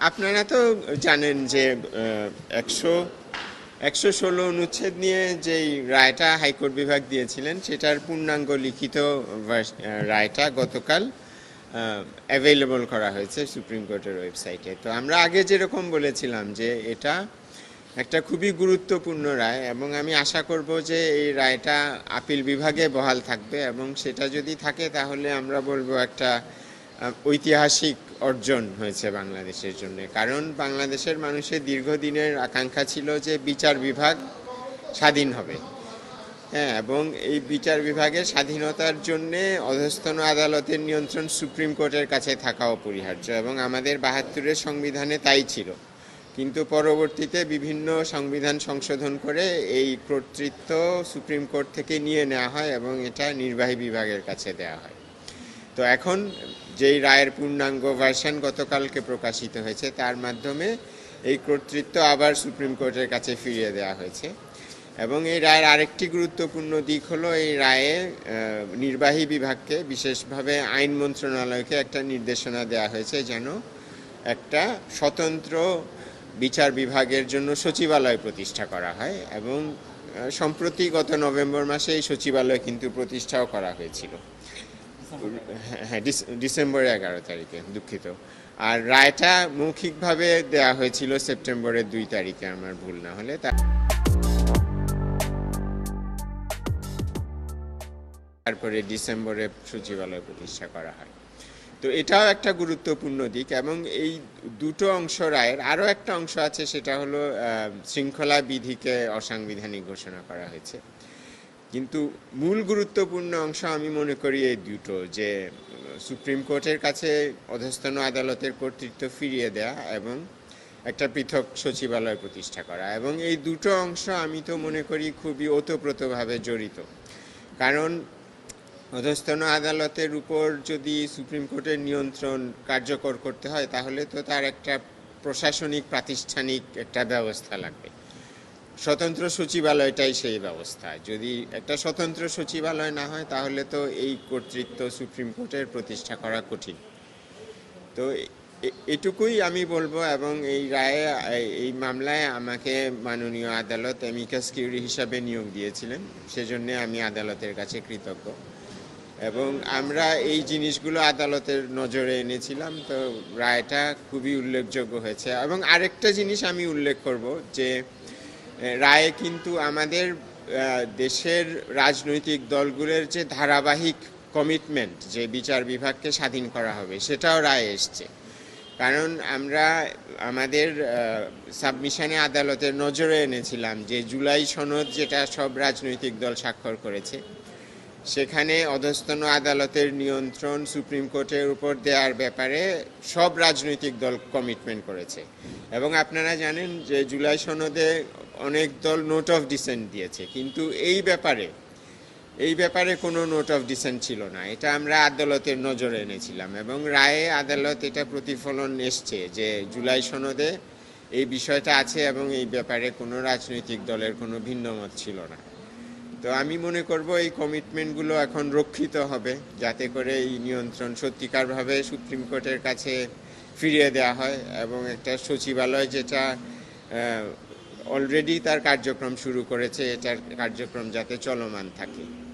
আপনারা তো জানেন যে 116 অনুচ্ছেদ নিয়ে যেই রায়টা হাইকোর্ট বিভাগ দিয়েছিলেন সেটার পূর্ণাঙ্গ লিখিত রায়টা গতকাল অ্যাভেলেবল করা হয়েছে সুপ্রিম কোর্টের ওয়েবসাইটে। তো আমরা আগে যেরকম বলেছিলাম যে এটা একটা খুবই গুরুত্বপূর্ণ রায়, এবং আমি আশা করব যে এই রায়টা আপিল বিভাগে বহাল থাকবে, এবং সেটা যদি থাকে তাহলে আমরা বলবো একটা ঐতিহাসিক অর্জন হয়েছে বাংলাদেশের জন্য। কারণ বাংলাদেশের মানুষের দীর্ঘদিনের আকাঙ্ক্ষা ছিল যে বিচার বিভাগ স্বাধীন হবে, হ্যাঁ, এবং এই বিচার বিভাগের স্বাধীনতার জন্যে অধস্তন আদালতের নিয়ন্ত্রণ সুপ্রিম কোর্টের কাছে থাকা অপরিহার্য, এবং আমাদের 72-এর সংবিধানে তাই ছিল। কিন্তু পরবর্তীতে বিভিন্ন সংবিধান সংশোধন করে এই কর্তৃত্ব সুপ্রিম কোর্ট থেকে নিয়ে নেওয়া হয় এবং এটা নির্বাহী বিভাগের কাছে দেওয়া হয়। তো এখন যেই রায়ের পূর্ণাঙ্গ ভার্সন গতকালকে প্রকাশিত হয়েছে তার মাধ্যমে এই কর্তৃত্ব আবার সুপ্রিম কোর্টের কাছে ফিরিয়ে দেওয়া হয়েছে। এবং এই রায়ের আরেকটি গুরুত্বপূর্ণ দিক হলো এই রায়ে নির্বাহী বিভাগকে, বিশেষভাবে আইন মন্ত্রণালয়কে একটা নির্দেশনা দেওয়া হয়েছে যেন একটা স্বতন্ত্র বিচার বিভাগের জন্য সচিবালয় প্রতিষ্ঠা করা হয়, এবং সম্প্রতি গত নভেম্বর মাসে এই সচিবালয় কিন্তু প্রতিষ্ঠাও করা হয়েছিল। হ্যাঁ, ডিসেম্বরের 11 তারিখে, দুঃখিত। আর রায়টা মৌখিকভাবে দেয়া হয়েছিল সেপ্টেম্বরের 2 তারিখে, আমার ভুল না হলে। তারপরে ডিসেম্বরে সচিবালয় প্রতিষ্ঠা করা হয়। তো এটাও একটা গুরুত্বপূর্ণ দিক। এবং এই দুটো অংশ রায়ের আরও একটা অংশ আছে, সেটা হলো শৃঙ্খলা বিধিকে অসাংবিধানিক ঘোষণা করা হয়েছে। কিন্তু মূল গুরুত্বপূর্ণ অংশ আমি মনে করি এই দুটো, যে সুপ্রিম কোর্টের কাছে অধস্তন আদালতের কর্তৃত্ব ফিরিয়ে দেয়া এবং একটা পৃথক সচিবালয় প্রতিষ্ঠা করা। এবং এই দুটো অংশ আমি তো মনে করি খুবই ওতপ্রোতভাবে জড়িত। কারণ অধস্তন আদালতের উপর যদি সুপ্রিম কোর্টের নিয়ন্ত্রণ কার্যকর করতে হয় তাহলে তো তার একটা প্রশাসনিক প্রাতিষ্ঠানিক একটা ব্যবস্থা লাগবে। স্বতন্ত্র সচিবালয়টাই সেই ব্যবস্থা। যদি একটা স্বতন্ত্র সচিবালয় না হয় তাহলে তো এই কর্তৃত্ব সুপ্রিম কোর্টের প্রতিষ্ঠা করা কঠিন। তো এটুকুই আমি বলবো। এবং এই রায়ে, এই মামলায় আমাকে মাননীয় আদালত অ্যামিকাস কিউরি হিসাবে নিয়োগ দিয়েছিলেন, সেজন্য আমি আদালতের কাছে কৃতজ্ঞ। এবং আমরা এই জিনিসগুলো আদালতের নজরে এনেছিলাম। তো রায়টা খুবই উল্লেখযোগ্য হয়েছে। এবং আরেকটা জিনিস আমি উল্লেখ করব যে রায়ে কিন্তু আমাদের দেশের রাজনৈতিক দলগুলোর যে ধারাবাহিক কমিটমেন্ট যে বিচার বিভাগকে স্বাধীন করা হবে সেটাও রায়ে এসছে। কারণ আমরা আমাদের সাবমিশনে আদালতের নজরে এনেছিলাম যে জুলাই সনদ, যেটা সব রাজনৈতিক দল স্বাক্ষর করেছে, সেখানে অধস্তন আদালতের নিয়ন্ত্রণ সুপ্রিম কোর্টের উপর দেওয়ার ব্যাপারে সব রাজনৈতিক দল কমিটমেন্ট করেছে। এবং আপনারা জানেন যে জুলাই সনদে অনেক দল নোট অফ ডিসেন্ট দিয়েছে, কিন্তু এই ব্যাপারে কোনো নোট অফ ডিসেন্ট ছিল না। এটা আমরা আদালতের নজরে এনেছিলাম এবং রায়ে আদালত এটা প্রতিফলন এসছে যে জুলাই সনদে এই বিষয়টা আছে এবং এই ব্যাপারে কোনো রাজনৈতিক দলের কোনো ভিন্ন মত ছিল না। তো আমি মনে করব এই কমিটমেন্টগুলো এখন রক্ষিত হবে, যাতে করে এই নিয়ন্ত্রণ সত্যিকারভাবে সুপ্রিম কোর্টের কাছে ফিরিয়ে দেওয়া হয় এবং একটা সচিবালয় যেটা অলরেডি তার কার্যক্রম শুরু করেছে, এটার কার্যক্রম যাতে চলমান থাকে।